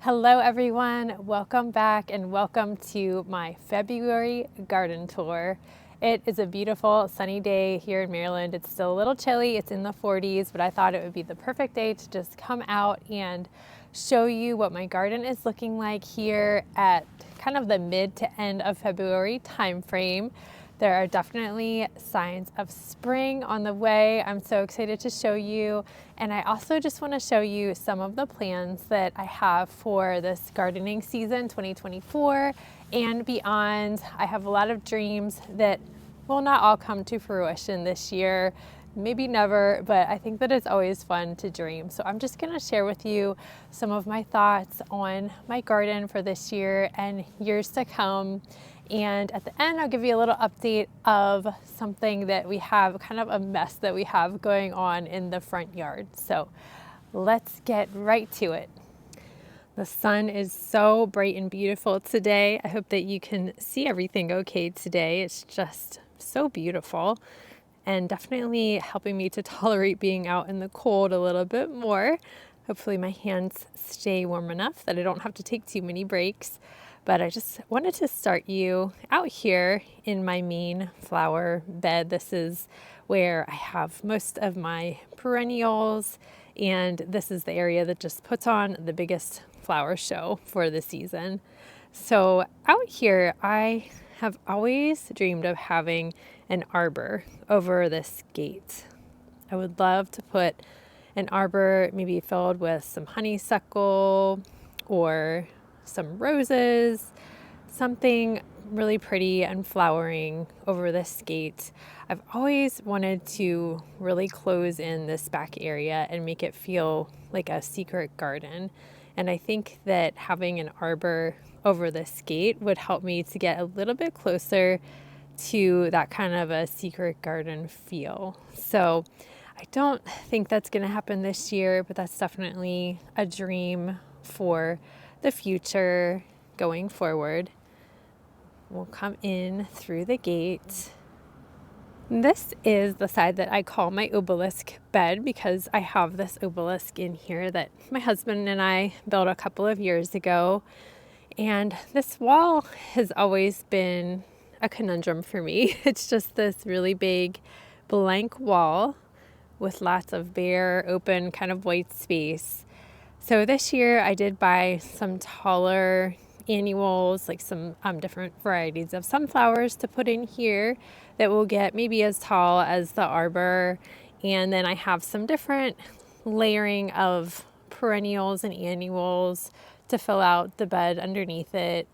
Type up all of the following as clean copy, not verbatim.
Hello everyone, welcome back and welcome to my February garden tour. It is a beautiful sunny day here in Maryland. It's still a little chilly, it's in the 40s, but I thought it would be the perfect day to just come out and show you what my garden is looking like here at kind of the mid to end of February time frame. There are definitely signs of spring on the way. I'm so excited to show you. And I also just want to show you some of the plans that I have for this gardening season 2024 and beyond. I have a lot of dreams that will not all come to fruition this year, maybe never, but I think that it's always fun to dream. So I'm just going to share with you some of my thoughts on my garden for this year and years to come. And at the end, I'll give you a little update of something that we have, kind of a mess that we have going on in the front yard. So let's get right to it. The sun is so bright and beautiful today. I hope that you can see everything okay today. It's just so beautiful and definitely helping me to tolerate being out in the cold a little bit more. Hopefully my hands stay warm enough that I don't have to take too many breaks. But I just wanted to start you out here in my main flower bed. This is where I have most of my perennials, and this is the area that just puts on the biggest flower show for the season. So out here, I have always dreamed of having an arbor over this gate. I would love to put an arbor maybe filled with some honeysuckle or some roses, something really pretty and flowering over this gate. I've always wanted to really close in this back area and make it feel like a secret garden. And I think that having an arbor over this gate would help me to get a little bit closer to that kind of a secret garden feel. So I don't think that's going to happen this year, but that's definitely a dream for the future going forward. We'll come in through the gate. This is the side that I call my obelisk bed because I have this obelisk in here that my husband and I built a couple of years ago. And this wall has always been a conundrum for me. It's just this really big blank wall with lots of bare, open, kind of white space. So this year I did buy some taller annuals, like some different varieties of sunflowers to put in here that will get maybe as tall as the arbor. And then I have some different layering of perennials and annuals to fill out the bed underneath it.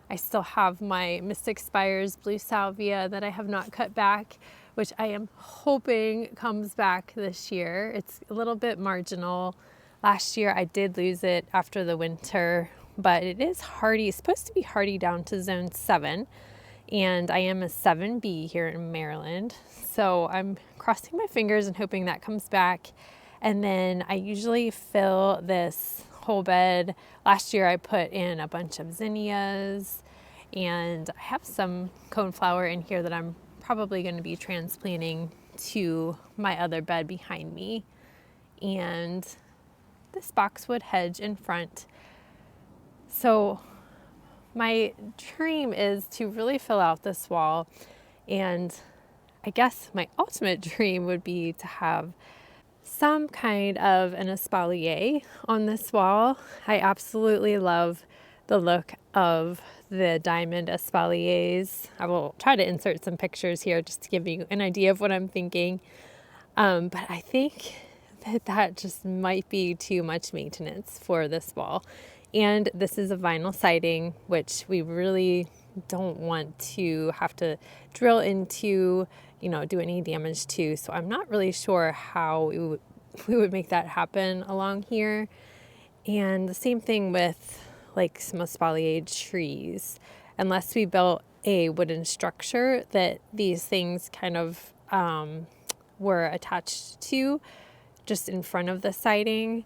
I still have my Mystic Spires blue salvia that I have not cut back, which I am hoping comes back this year. It's a little bit marginal. Last year I did lose it after the winter, but it is hardy. It's supposed to be hardy down to zone 7, and I am a 7B here in Maryland. So I'm crossing my fingers and hoping that comes back. And then I usually fill this whole bed. Last year I put in a bunch of zinnias, and I have some coneflower in here that I'm probably going to be transplanting to my other bed behind me. And this boxwood hedge in front. So my dream is to really fill out this wall, and I guess my ultimate dream would be to have some kind of an espalier on this wall. I absolutely love the look of the diamond espaliers. I will try to insert some pictures here just to give you an idea of what I'm thinking. But I think that just might be too much maintenance for this wall. And this is a vinyl siding, which we really don't want to have to drill into, do any damage to. So I'm not really sure how we would make that happen along here. And the same thing with like some espalier trees. Unless we built a wooden structure that these things kind of were attached to, just in front of the siding,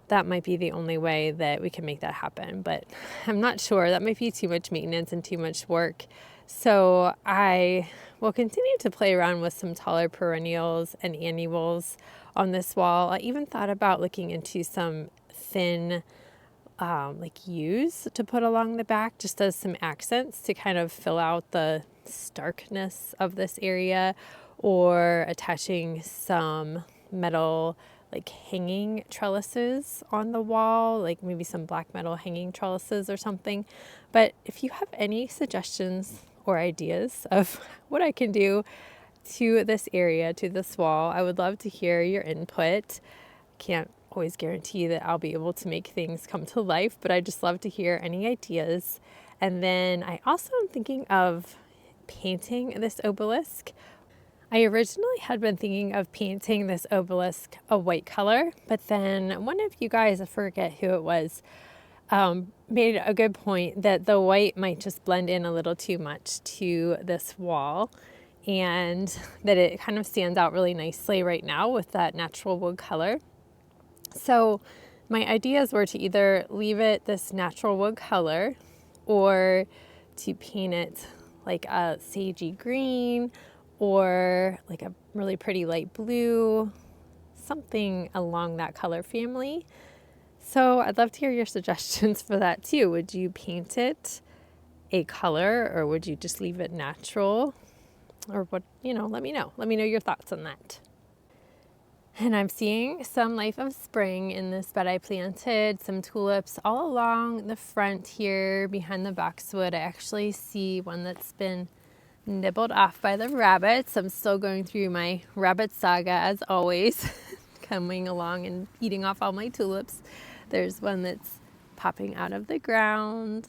that might be the only way that we can make that happen. But I'm not sure. That might be too much maintenance and too much work. So I will continue to play around with some taller perennials and annuals on this wall. I even thought about looking into some thin like yews to put along the back, just as some accents to kind of fill out the starkness of this area, or attaching some metal like hanging trellises on the wall, like maybe some black metal hanging trellises or something. But if you have any suggestions or ideas of what I can do to this area, to this wall, I would love to hear your input. Can't always guarantee that I'll be able to make things come to life, but I just love to hear any ideas. And then I also am thinking of painting this obelisk. I originally had been thinking of painting this obelisk a white color, but then one of you guys, I forget who it was, made a good point that the white might just blend in a little too much to this wall, and that it kind of stands out really nicely right now with that natural wood color. So my ideas were to either leave it this natural wood color, or to paint it like a sagey green, or like a really pretty light blue, something along that color family. So I'd love to hear your suggestions for that too. Would you paint it a color, or would you just leave it natural? Or what, let me know. Let me know your thoughts on that. And I'm seeing some life of spring in this bed. I planted some tulips all along the front here behind the boxwood. I actually see one that's been nibbled off by the rabbits. I'm still going through my rabbit saga as always, coming along and eating off all my tulips. There's one that's popping out of the ground.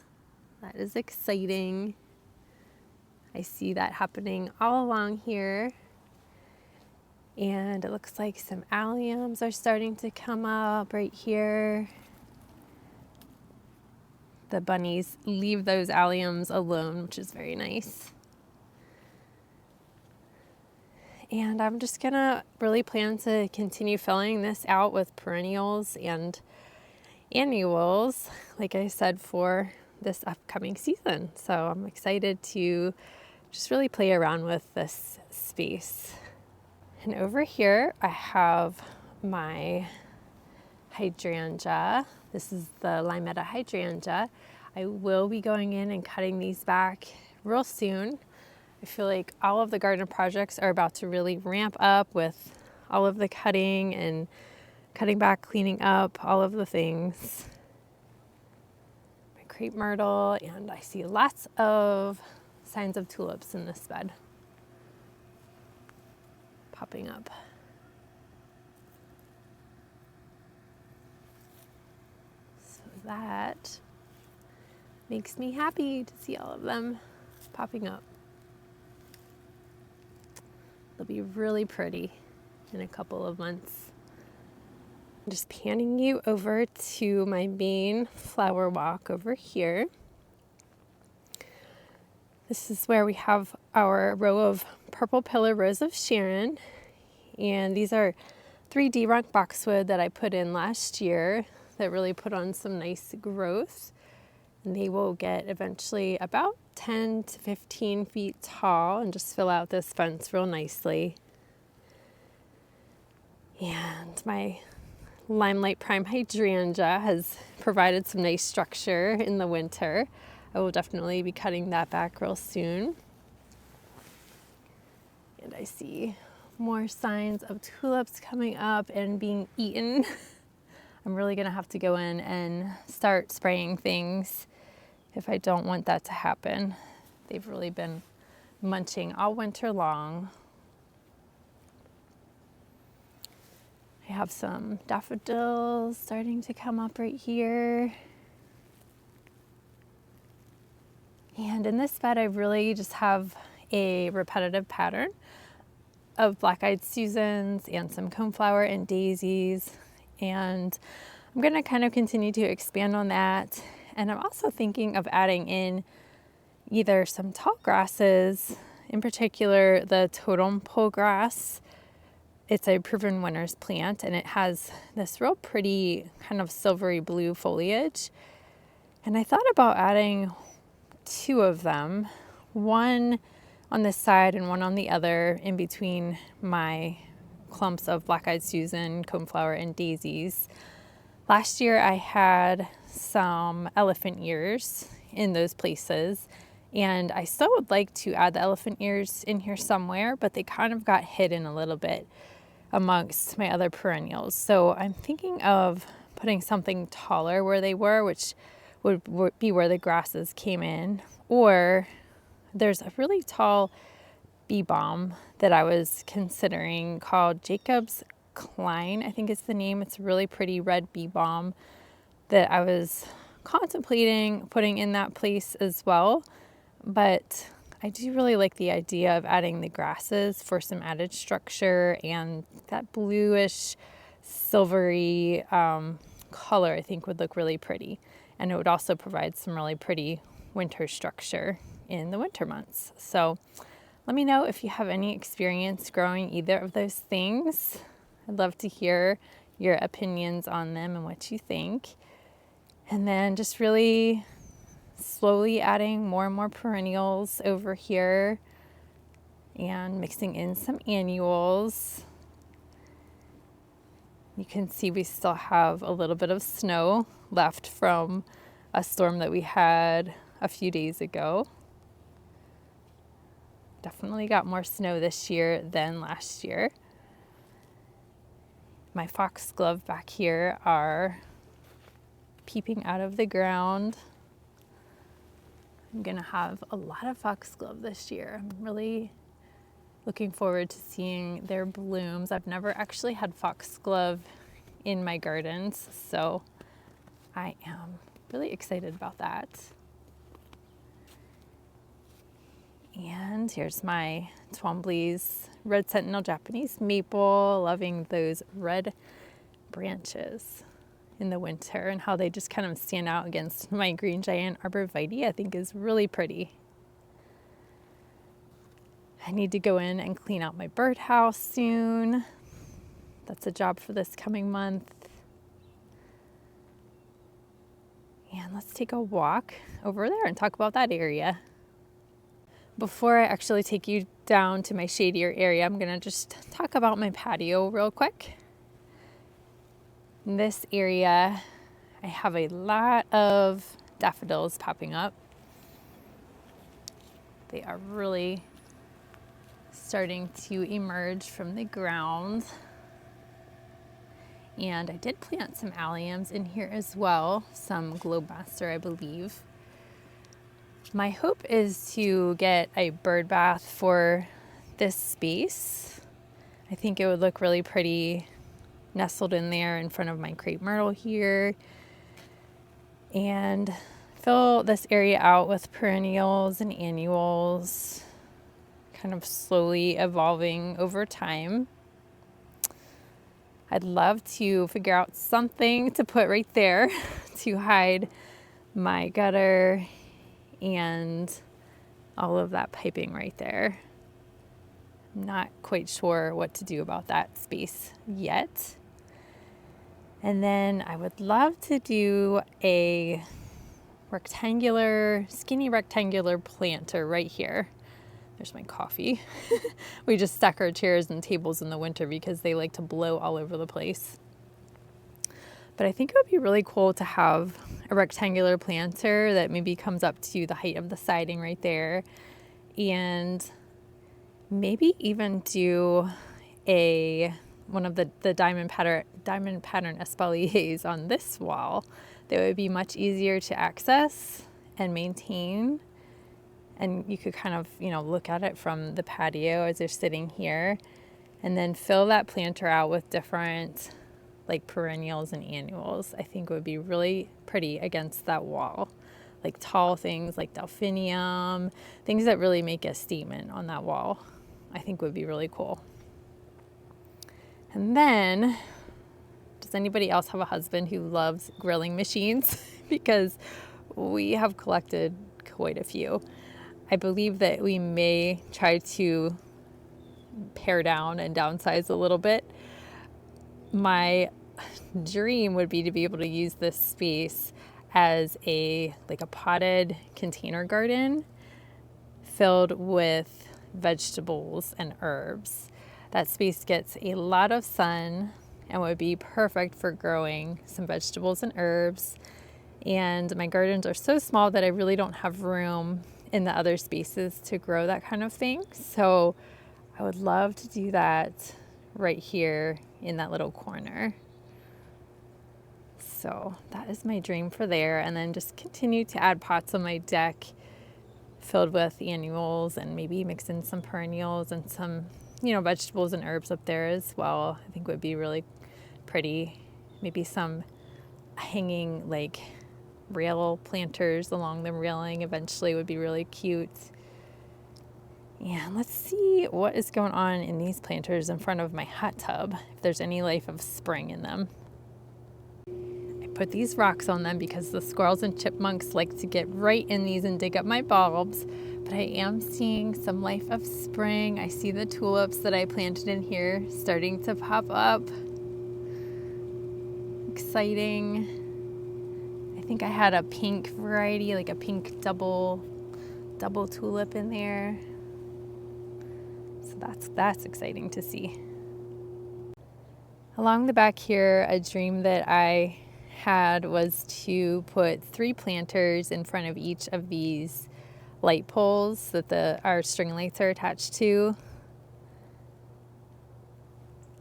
That is exciting. I see that happening all along here. And it looks like some alliums are starting to come up right here. The bunnies leave those alliums alone, which is very nice. And I'm just gonna really plan to continue filling this out with perennials and annuals, like I said, for this upcoming season. So I'm excited to just really play around with this space. And over here I have my hydrangea. This is the Limetta hydrangea. I will be going in and cutting these back real soon. I feel like all of the garden projects are about to really ramp up with all of the cutting and cutting back, cleaning up, all of the things. My crepe myrtle, and I see lots of signs of tulips in this bed popping up. So that makes me happy to see all of them popping up. They'll be really pretty in a couple of months. I'm just panning you over to my main flower walk over here. This is where we have our row of purple pillar rose of Sharon. And these are 3 D-Runk boxwood that I put in last year that really put on some nice growth. And they will get eventually about 10 to 15 feet tall and just fill out this fence real nicely. And my Limelight Prime hydrangea has provided some nice structure in the winter. I will definitely be cutting that back real soon. And I see more signs of tulips coming up and being eaten. I'm really gonna have to go in and start spraying things if I don't want that to happen. They've really been munching all winter long. I have some daffodils starting to come up right here. And in this bed, I really just have a repetitive pattern of black-eyed Susans and some coneflower and daisies. And I'm gonna kind of continue to expand on that. And I'm also thinking of adding in either some tall grasses, in particular the totem pole grass. It's a proven winner's plant, and it has this real pretty kind of silvery blue foliage. And I thought about adding 2 of them, one on this side and one on the other, in between my clumps of black-eyed Susan, coneflower, and daisies. Last year I had some elephant ears in those places. And I still would like to add the elephant ears in here somewhere, but they kind of got hidden a little bit amongst my other perennials. So I'm thinking of putting something taller where they were, which would be where the grasses came in. Or there's a really tall bee balm that I was considering called Jacob's Klein, I think is the name. It's a really pretty red bee balm that I was contemplating putting in that place as well. But I do really like the idea of adding the grasses for some added structure, and that bluish, silvery color I think would look really pretty. And it would also provide some really pretty winter structure in the winter months. So let me know if you have any experience growing either of those things. I'd love to hear your opinions on them and what you think. And then just really slowly adding more and more perennials over here and mixing in some annuals. You can see we still have a little bit of snow left from a storm that we had a few days ago. Definitely got more snow this year than last year. My foxglove back here are peeping out of the ground. I'm gonna have a lot of foxglove this year. I'm really looking forward to seeing their blooms. I've never actually had foxglove in my gardens, so I am really excited about that. And here's my Twombly's Red Sentinel Japanese Maple, loving those red branches in the winter and how they just kind of stand out against my green giant arborvitae. I think is really pretty. I need to go in and clean out my birdhouse soon. That's a job for this coming month. And let's take a walk over there and talk about that area. Before I actually take you down to my shadier area, I'm gonna just talk about my patio real quick. In this area, I have a lot of daffodils popping up. They are really starting to emerge from the ground. And I did plant some alliums in here as well, some Globemaster, I believe. My hope is to get a bird bath for this space. I think it would look really pretty nestled in there in front of my crepe myrtle here. And fill this area out with perennials and annuals, kind of slowly evolving over time. I'd love to figure out something to put right there to hide my gutter and all of that piping right there. I'm not quite sure what to do about that space yet. And then I would love to do a skinny rectangular planter right here. There's my coffee. We just stack our chairs and tables in the winter because they like to blow all over the place. But I think it would be really cool to have a rectangular planter that maybe comes up to the height of the siding right there. And maybe even do one of the diamond pattern espaliers on this wall that would be much easier to access and maintain. And you could kind of, look at it from the patio as you're sitting here, and then fill that planter out with different like perennials and annuals. I think would be really pretty against that wall. Like tall things like delphinium, things that really make a statement on that wall, I think would be really cool. And then, does anybody else have a husband who loves grilling machines? Because we have collected quite a few. I believe that we may try to pare down and downsize a little bit. My dream would be to be able to use this space as a potted container garden filled with vegetables and herbs. That space gets a lot of sun and would be perfect for growing some vegetables and herbs. And my gardens are so small that I really don't have room in the other spaces to grow that kind of thing. So I would love to do that right here in that little corner. So that is my dream for there. And then just continue to add pots on my deck filled with annuals and maybe mix in some perennials and some, vegetables and herbs up there as well. I think would be really pretty. Maybe some hanging like rail planters along the railing eventually would be really cute. And let's see what is going on in these planters in front of my hot tub, if there's any life of spring in them. I put these rocks on them because the squirrels and chipmunks like to get right in these and dig up my bulbs, but I am seeing some life of spring. I see the tulips that I planted in here starting to pop up. Exciting. I think I had a pink variety, like a pink double tulip in there. So that's exciting to see. Along the back here, a dream that I had was to put 3 planters in front of each of these light poles that our string lights are attached to.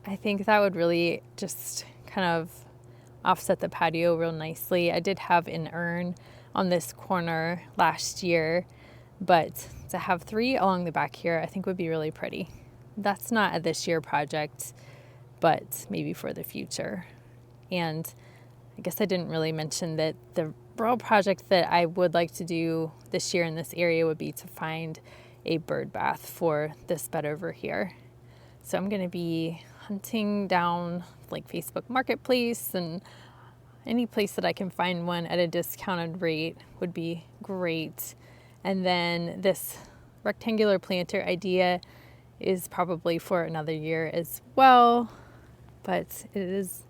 I think that would really just kind of offset the patio real nicely. I did have an urn on this corner last year, but to have 3 along the back here, I think would be really pretty. That's not a this year project, but maybe for the future. And I guess I didn't really mention that the real project that I would like to do this year in this area would be to find a bird bath for this bed over here. So I'm going to be hunting down like Facebook Marketplace and any place that I can find one at a discounted rate would be great. And then this rectangular planter idea is probably for another year as well, but it is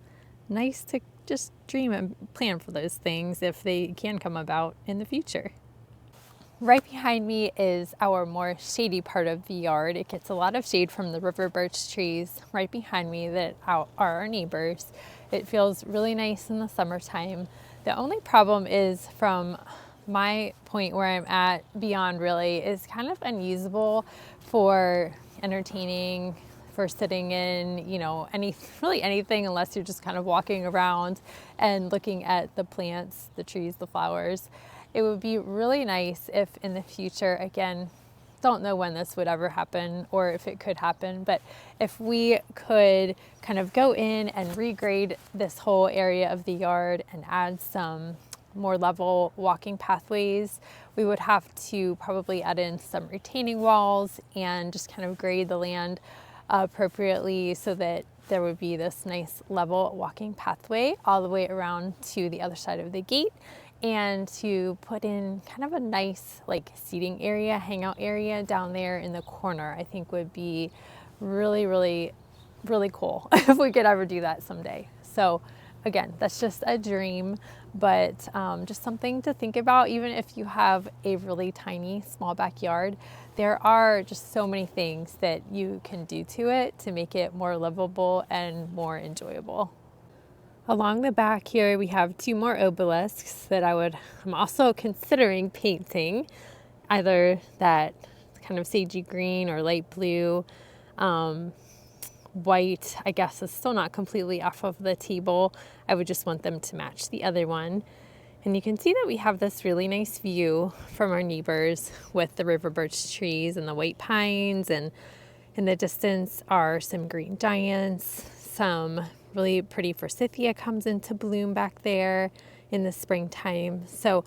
nice to just dream and plan for those things if they can come about in the future. Right behind me is our more shady part of the yard. It gets a lot of shade from the river birch trees right behind me that are our neighbors. It feels really nice in the summertime. The only problem is from my point where I'm at beyond really is kind of unusable for entertaining, for sitting in, really anything unless you're just kind of walking around and looking at the plants, the trees, the flowers. It would be really nice if in the future, again, don't know when this would ever happen or if it could happen, but if we could kind of go in and regrade this whole area of the yard and add some more level walking pathways, we would have to probably add in some retaining walls and just kind of grade the land appropriately so that there would be this nice level walking pathway all the way around to the other side of the gate, and to put in kind of a nice like seating area, hangout area down there in the corner. I think would be really, really, really cool if we could ever do that someday. So again, that's just a dream, but just something to think about. Even if you have a really tiny, small backyard, there are just so many things that you can do to it to make it more livable and more enjoyable. Along the back here, we have 2 more obelisks that I'm also considering painting, either that kind of sagey green or light blue. White, I guess, is still not completely off of the table. I would just want them to match the other one. And you can see that we have this really nice view from our neighbors with the river birch trees and the white pines, and in the distance are some green giants. Some really pretty forsythia comes into bloom back there in the springtime. So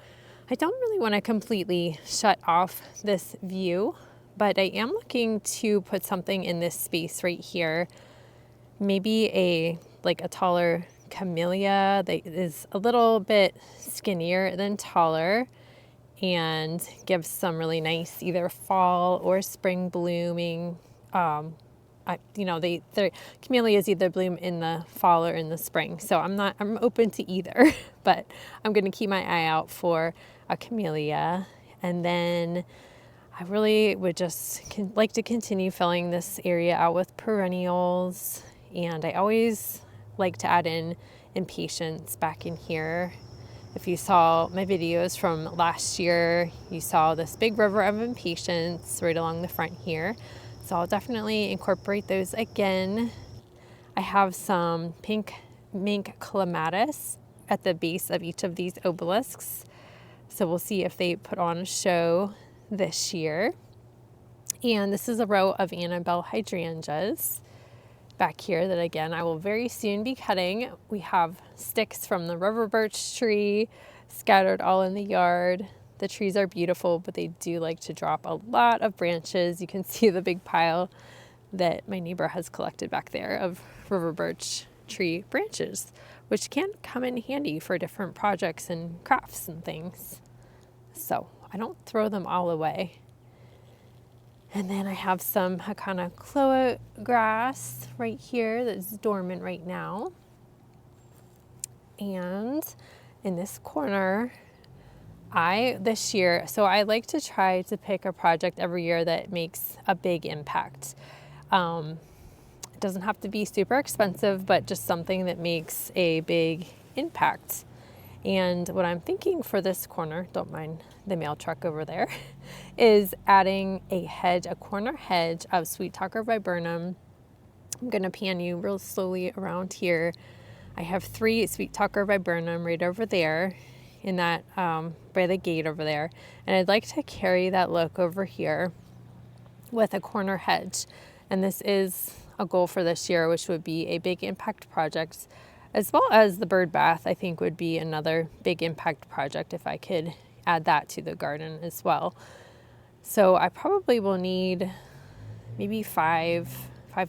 I don't really want to completely shut off this view, but I am looking to put something in this space right here. Maybe a taller camellia that is a little bit skinnier than taller and gives some really nice either fall or spring blooming. The camellias either bloom in the fall or in the spring, so I'm open to either, but I'm going to keep my eye out for a camellia. And then I really would just like to continue filling this area out with perennials, and I always like to add in impatiens back in here If you saw my videos from last year, you saw this big river of impatiens right along the front here. So I'll definitely incorporate those again. I have some pink mink clematis at the base of each of these obelisks. So we'll see if they put on a show this year. And this is a row of Annabelle hydrangeas back here that again I will very soon be cutting. We have sticks from the river birch tree scattered all in the yard. The trees are beautiful, but they do like to drop a lot of branches. You can see the big pile that my neighbor has collected back there of river birch tree branches, which can come in handy for different projects and crafts and things. So I don't throw them all away. And then I have some Hakana Chloa grass right here that's dormant right now. And in this corner, this year, so I like to try to pick a project every year that makes a big impact. It doesn't have to be super expensive, but just something that makes a big impact. And what I'm thinking for this corner, don't mind the mail truck over there, is adding a corner hedge of Sweet Talker viburnum. I'm going to pan you real slowly around here. I have 3 Sweet Talker viburnum right over there in that, by the gate over there. And I'd like to carry that look over here with a corner hedge. And this is a goal for this year, which would be a big impact project, as well as the bird bath. I think would be another big impact project if I could add that to the garden as well. So I probably will need maybe 5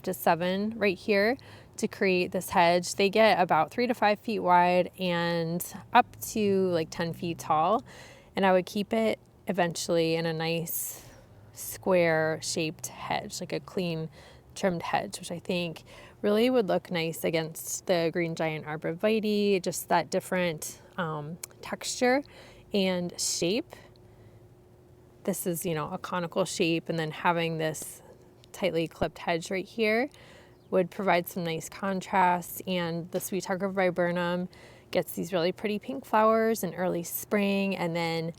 to 7 right here to create this hedge. They get about 3 to 5 feet wide and up to like 10 feet tall. And I would keep it eventually in a nice square shaped hedge, like a clean trimmed hedge, which I think really would look nice against the green giant arborvitae, just that different texture and shape. This is, a conical shape, and then having this tightly clipped hedge right here would provide some nice contrast. And the Sweet Talker viburnum gets these really pretty pink flowers in early spring, and then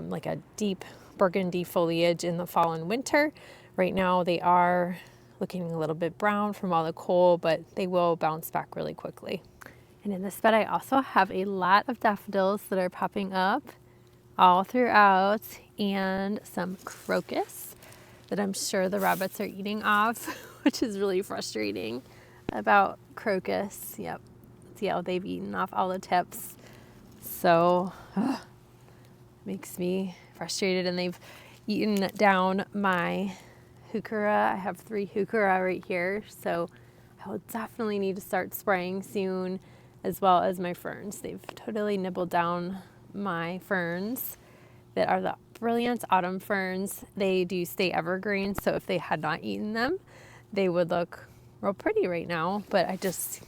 like a deep burgundy foliage in the fall and winter. Right now they are looking a little bit brown from all the coal, but they will bounce back really quickly. And in this bed, I also have a lot of daffodils that are popping up all throughout, and some crocus that I'm sure the rabbits are eating off, which is really frustrating about crocus. Yep, see how they've eaten off all the tips. So, makes me frustrated, and they've eaten down my heuchera. I have 3 heuchera right here, so I will definitely need to start spraying soon, as well as my ferns. They've totally nibbled down my ferns that are the brilliant autumn ferns. They do stay evergreen, so if they had not eaten them, they would look real pretty right now, but I just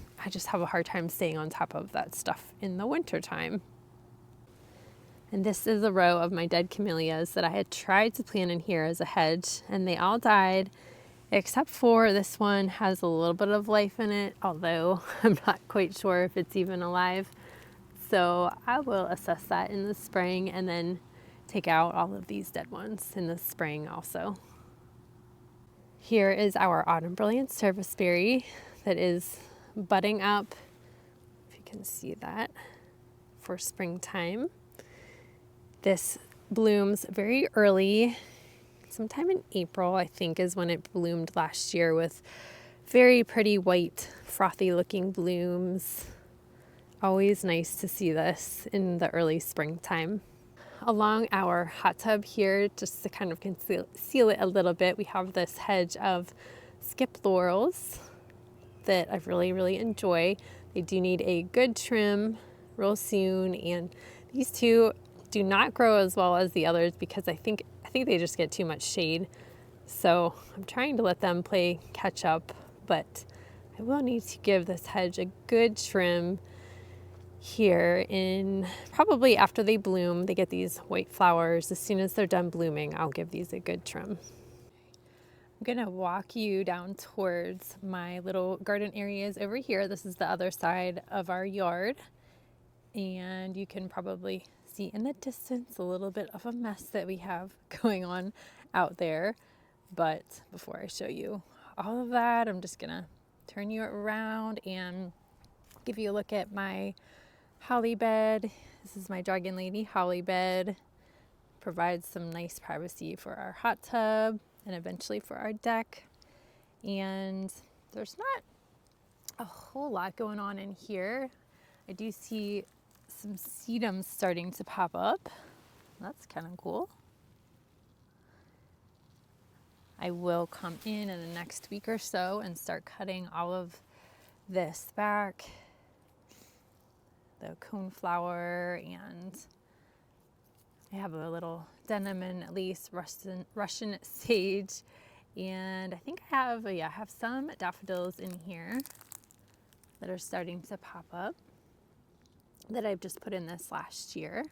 have a hard time staying on top of that stuff in the winter time. And this is a row of my dead camellias that I had tried to plant in here as a hedge, and they all died, except for this one has a little bit of life in it, although I'm not quite sure if it's even alive. So I will assess that in the spring and then take out all of these dead ones in the spring also. Here is our autumn brilliant serviceberry that is budding up, if you can see that, for springtime. This blooms very early, sometime in April, I think, is when it bloomed last year, with very pretty white, frothy looking blooms. Always nice to see this in the early springtime. Along our hot tub here, just to kind of conceal it a little bit, we have this hedge of skip laurels that I really, really enjoy. They do need a good trim real soon, and these 2 do not grow as well as the others because I think they just get too much shade. So I'm trying to let them play catch up, but I will need to give this hedge a good trim here in probably after they bloom. They get these white flowers. As soon as they're done blooming, I'll give these a good trim. I'm gonna walk you down towards my little garden areas over here. This is the other side of our yard. And you can probably see in the distance a little bit of a mess that we have going on out there. But before I show you all of that, I'm just gonna turn you around and give you a look at my holly bed. This is my Dragon Lady holly bed. Provides some nice privacy for our hot tub and eventually for our deck. And there's not a whole lot going on in here. I do see some sedums starting to pop up. That's kind of cool. I will come in the next week or so and start cutting all of this back. The coneflower, and I have a little denim and at least Russian sage. And I think I have some daffodils in here that are starting to pop up that I've just put in this last year.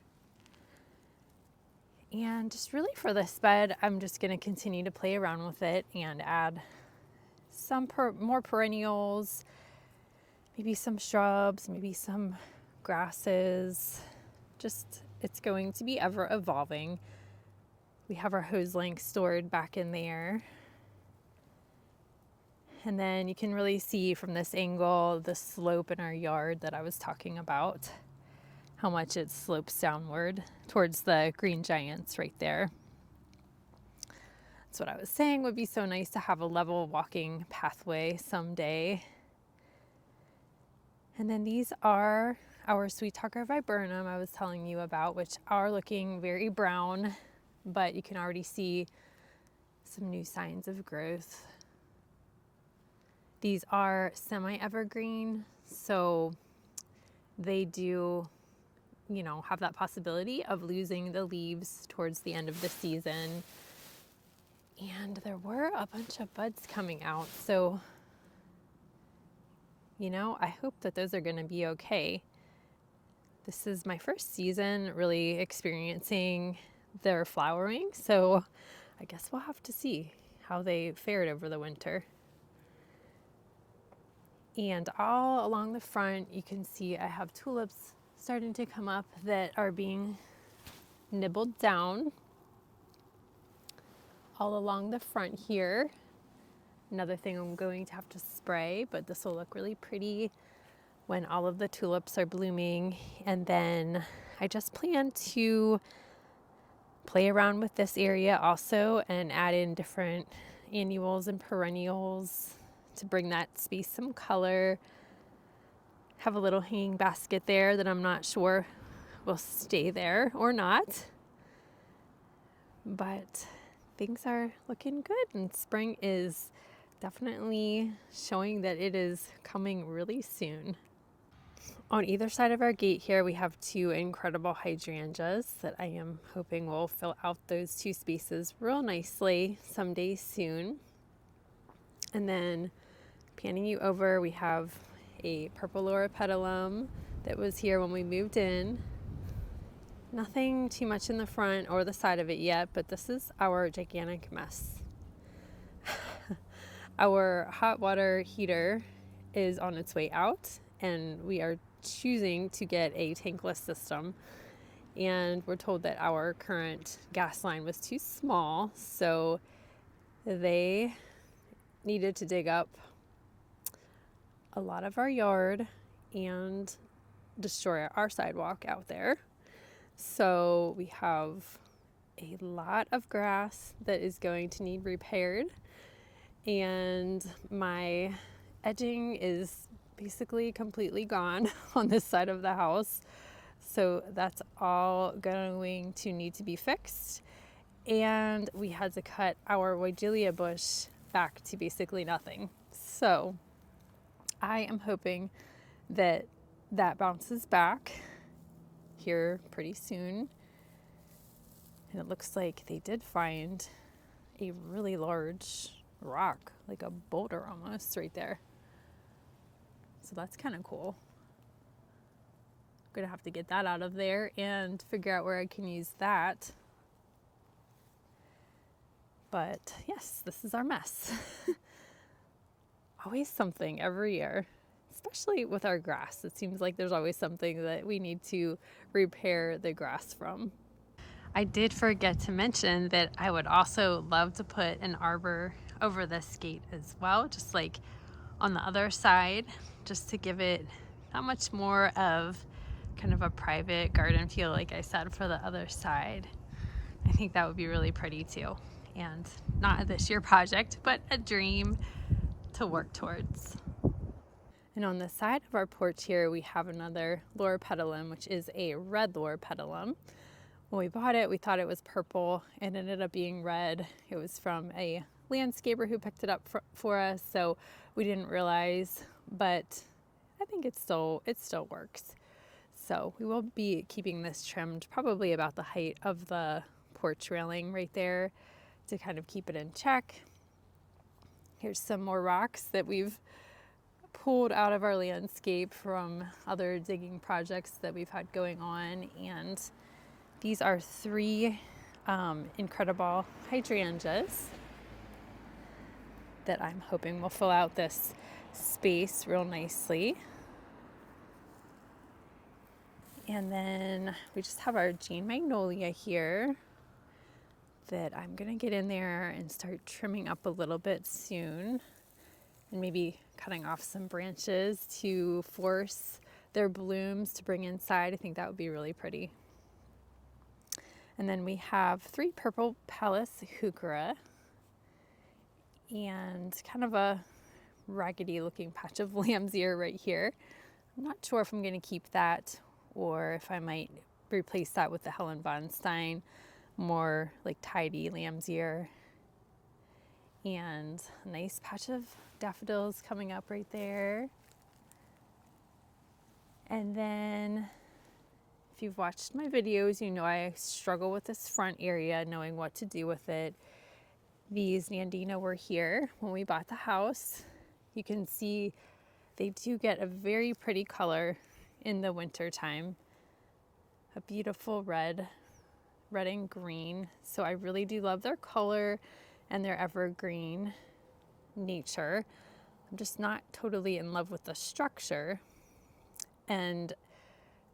And just really for this bed, I'm just going to continue to play around with it and add some more perennials, maybe some shrubs, maybe some grasses. Just, it's going to be ever evolving. We have our hose length stored back in there. And then you can really see from this angle the slope in our yard that I was talking about, how much it slopes downward towards the green giants right there. That's what I was saying, would be so nice to have a level walking pathway someday. And then these are our Sweet Talker Viburnum I was telling you about, which are looking very brown, but you can already see some new signs of growth. These are semi-evergreen, so they do, have that possibility of losing the leaves towards the end of the season. And there were a bunch of buds coming out, so I hope that those are going to be okay. This is my first season really experiencing their flowering, so I guess we'll have to see how they fared over the winter. And all along the front, you can see I have tulips starting to come up that are being nibbled down. All along the front here. Another thing I'm going to have to spray, but this will look really pretty when all of the tulips are blooming. And then I just plan to play around with this area also and add in different annuals and perennials to bring that space some color. Have a little hanging basket there that I'm not sure will stay there or not. But things are looking good, and spring is definitely showing that it is coming really soon. On either side of our gate here, we have two incredible hydrangeas that I am hoping will fill out those two spaces real nicely someday soon. And then panning you over, we have a purple loropetalum that was here when we moved in. Nothing too much in the front or the side of it yet, but this is our gigantic mess. Our hot water heater is on its way out, and we are choosing to get a tankless system. And we're told that our current gas line was too small, so they needed to dig up a lot of our yard and destroy our sidewalk out there. So we have a lot of grass that is going to need repaired, and my edging is basically completely gone on this side of the house. So that's all going to need to be fixed. And we had to cut our Weigelia bush back to basically nothing. So I am hoping that that bounces back here pretty soon. And it looks like they did find a really large rock, like a boulder almost, right there. So that's kind of cool. I'm gonna have to get that out of there and figure out where I can use that. But yes, this is our mess. Always something every year. especially with our grass. It seems like there's always something that we need to repair the grass from. I did forget to mention that I would also love to put an arbor over this gate as well, just like on the other side, just to give it that much more of kind of a private garden feel, like I said, for the other side. I think that would be really pretty too. And not a this year project, but a dream to work towards. And on the side of our porch here, we have another loropetalum, which is a red loropetalum. When we bought it, we thought it was purple. It ended up being red. It was from a landscaper who picked it up for us, so we didn't realize, but I think it still works. So we will be keeping this trimmed probably about the height of the porch railing right there to kind of keep it in check. Here's some more rocks that we've pulled out of our landscape from other digging projects that we've had going on, and these are 3 incredible hydrangeas that I'm hoping will fill out this space real nicely. And then we just have our Jane Magnolia here that I'm gonna get in there and start trimming up a little bit soon, and maybe cutting off some branches to force their blooms to bring inside. I think that would be really pretty. And then we have 3 purple Pallas heuchera and kind of a raggedy looking patch of lamb's ear right here. I'm not sure if I'm going to keep that or if I might replace that with the Helen von Stein, more like tidy lamb's ear. And a nice patch of daffodils coming up right there. And then if you've watched my videos, you know I struggle with this front area, knowing what to do with it. These Nandina were here when we bought the house. You can see they do get a very pretty color in the winter time. A beautiful red and green. So I really do love their color and their evergreen nature. I'm just not totally in love with the structure. And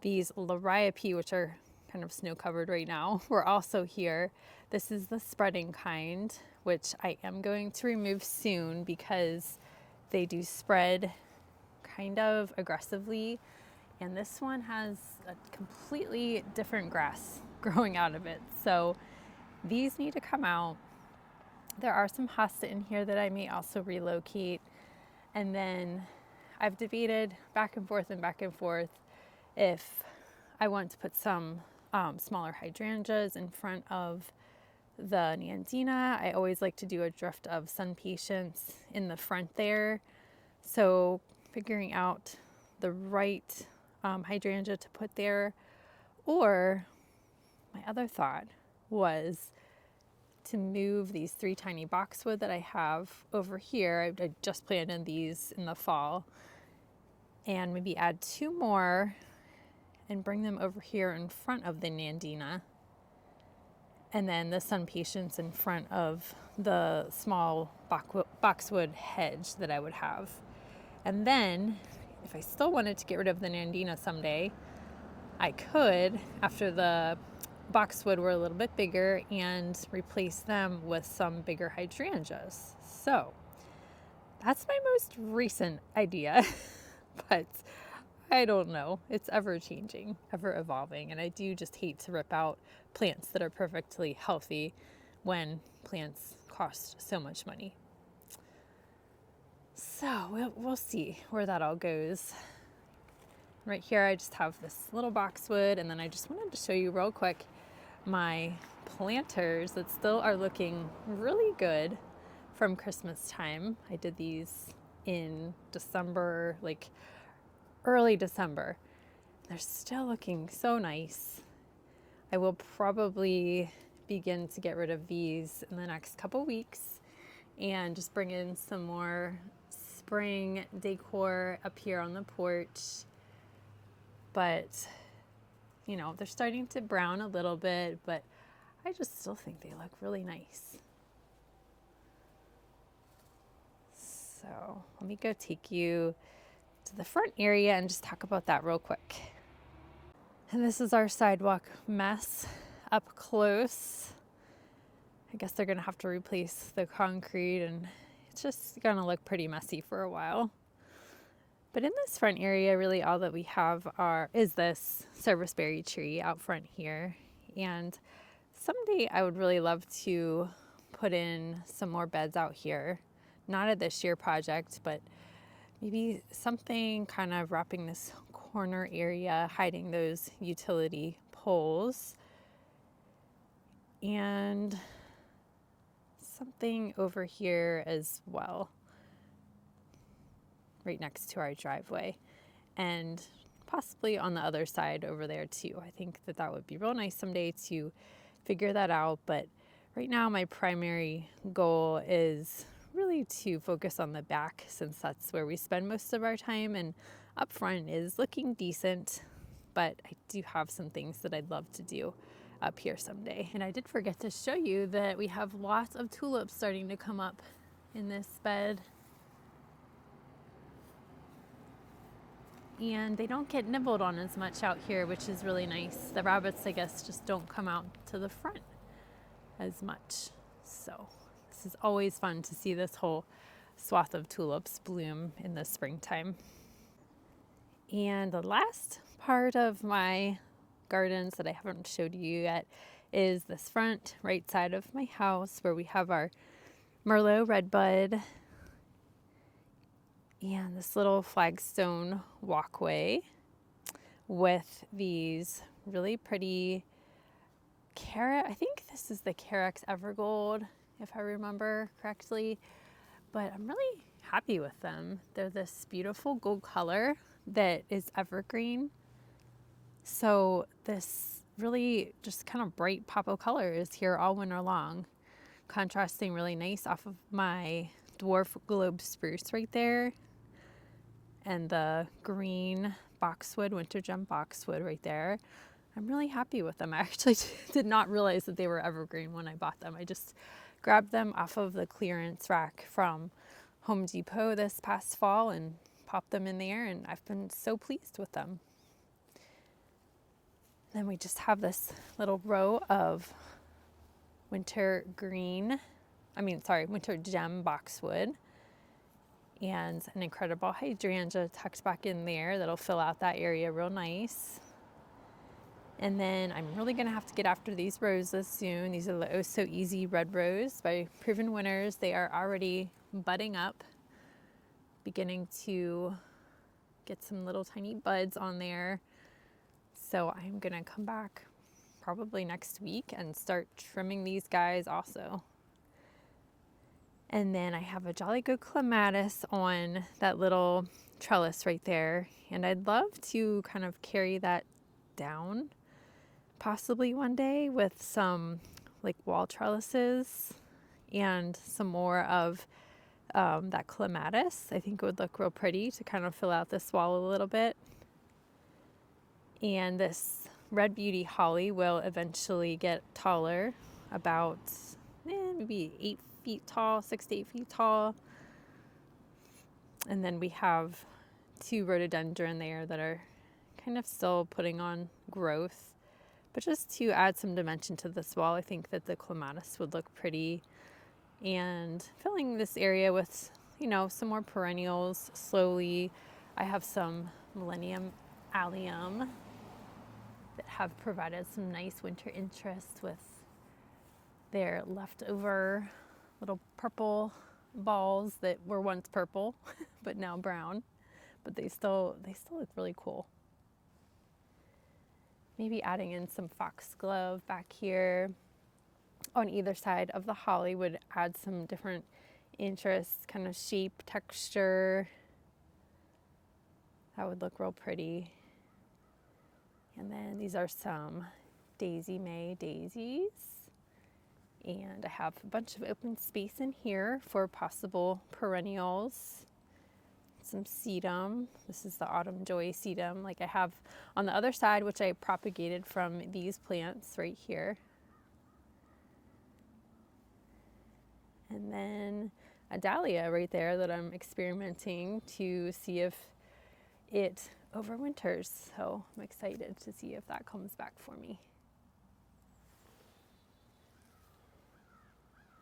these Liriope, which are kind of snow covered right now, were also here. This is the spreading kind, which I am going to remove soon because they do spread kind of aggressively. And this one has a completely different grass growing out of it. So these need to come out. There are some hosta in here that I may also relocate. And then I've debated back and forth if I want to put some smaller hydrangeas in front of the Nandina. I always like to do a drift of sun patience in the front there. So figuring out the right hydrangea to put there. Or my other thought was to move these 3 tiny boxwood that I have over here. I just planted these in the fall, and maybe add 2 more and bring them over here in front of the Nandina, and then the sun patience in front of the small boxwood hedge that I would have. And then if I still wanted to get rid of the Nandina someday, I could, after the boxwood were a little bit bigger, and replace them with some bigger hydrangeas. So that's my most recent idea, but I don't know. It's ever changing, ever evolving, and I do just hate to rip out plants that are perfectly healthy when plants cost so much money. So we'll see where that all goes. Right here I just have this little boxwood, and then I just wanted to show you real quick my planters that still are looking really good from Christmas time. I did these in December, like early December. They're still looking so nice. I will probably begin to get rid of these in the next couple weeks and just bring in some more spring decor up here on the porch. But, you know, they're starting to brown a little bit, but I just still think they look really nice. So let me go take you to to the front area and just talk about that real quick. And this is our sidewalk mess up close. I guess they're gonna have to replace the concrete and it's just gonna look pretty messy for a while. But in this front area, really all that we have is this serviceberry tree out front here. And someday I would really love to put in some more beds out here. Not a this year project, but maybe something kind of wrapping this corner area, hiding those utility poles. And something over here as well, right next to our driveway. And possibly on the other side over there too. I think that that would be real nice someday to figure that out. But right now my primary goal is really to focus on the back, since that's where we spend most of our time, and up front is looking decent, but I do have some things that I'd love to do up here someday. And I did forget to show you that we have lots of tulips starting to come up in this bed. And they don't get nibbled on as much out here, which is really nice. The rabbits, I guess, just don't come out to the front as much. So this is always fun to see this whole swath of tulips bloom in the springtime. And the last part of my gardens that I haven't showed you yet is this front right side of my house, where we have our Merlot redbud and this little flagstone walkway with these really pretty I think this is the Carex Evergold, if I remember correctly, but I'm really happy with them. They're this beautiful gold color that is evergreen. So this really just kind of bright pop of color is here all winter long, contrasting really nice off of my dwarf globe spruce right there, and the green boxwood, winter gem boxwood right there. I'm really happy with them. I actually did not realize that they were evergreen when I bought them. I just grabbed them off of the clearance rack from Home Depot this past fall and popped them in there, and I've been so pleased with them. Then we just have this little row of winter gem boxwood, and an incredible hydrangea tucked back in there that'll fill out that area real nice. And then I'm really gonna have to get after these roses soon. These are the Oh So Easy Red Rose by Proven Winners. They are already budding up, beginning to get some little tiny buds on there. So I'm gonna come back probably next week and start trimming these guys also. And then I have a Jolly Good Clematis on that little trellis right there. And I'd love to kind of carry that down possibly one day with some like wall trellises and some more of that clematis. I think it would look real pretty to kind of fill out this wall a little bit. And this Red Beauty holly will eventually get taller, about maybe 8 feet tall, 6 to 8 feet tall. And then we have 2 rhododendron there that are kind of still putting on growth. But just to add some dimension to this wall, I think that the clematis would look pretty. And filling this area with, some more perennials slowly. I have some Millennium Allium that have provided some nice winter interest with their leftover little purple balls that were once purple, but now brown. But they still look really cool. Maybe adding in some foxglove back here on either side of the holly would add some different interests, kind of shape, texture. That would look real pretty. And then these are some Daisy May daisies. And I have a bunch of open space in here for possible perennials. Some sedum. This is the Autumn Joy sedum, like I have on the other side, which I propagated from these plants right here. And then a dahlia right there that I'm experimenting to see if it overwinters. So I'm excited to see if that comes back for me.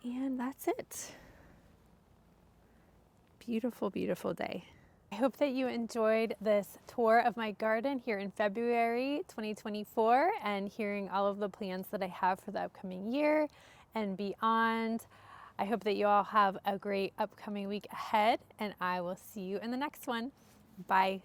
And that's it. Beautiful, beautiful day. I hope that you enjoyed this tour of my garden here in February 2024 and hearing all of the plans that I have for the upcoming year and beyond. I hope that you all have a great upcoming week ahead, and I will see you in the next one. Bye.